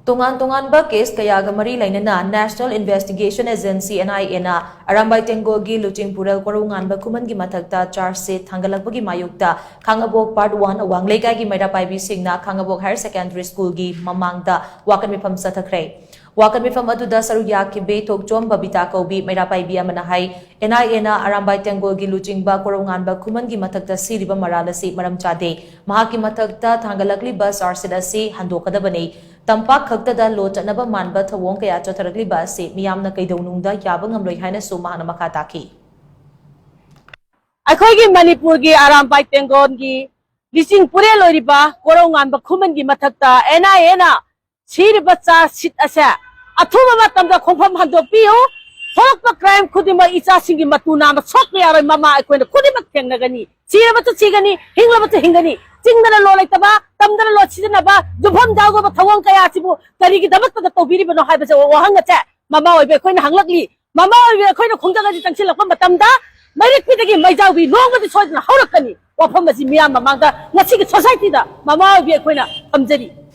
Tungan tungan case kaya gamari lainana National Investigation Agency NIA na Arambay Tenggogi Luching Purel Korungan ba kuman gi mathagta charge sheet thangalakpagi mayukta Khangabok Part 1 awang lekai gi maida paibi singna Khangabok Higher Secondary School gi mamangda wakan mifam sathakre wakan mifam aduda saruya ki betok chom babita kobi maida paibi amana hai NIA na Arambay Tenggogi Luching ba Korungan ba kuman gi mathagta siriba maralasi maram chade mahaki mathagta thangalakli ba charge sheet asi handokadabani Tampak khagtada lo chanaba manba thawong kaya chotharagli ba si miyamna kaidawnungda yaba ngamloi haina sumahana makataki Akhoi Manipur gi Arambay Tenggon gi lising pure loiriba korongan ba khuman gi mathakta NIA na siriba cha sit asa athuma matamda khongpham hando piyo thokpa crime khudima icha singi matuna ma sokpe aroi mama akoina khudima thengnagani siriba cha chigani hinglaba cha hingani Cingdana lo laitaba tamdana lo chidanaba dubham dago ba thawang kaya sibu tarigi damakta da tawbiri ba no hai ba sa wahang cha mama oi be khoina hanglakli mama oi be khoina khongdaga ji tangsilakpa matamda marik pidagi maijawi longba di soidna haurakani wafam ba si miyam mamangda ngasi ki society da mama oi be khoina amjari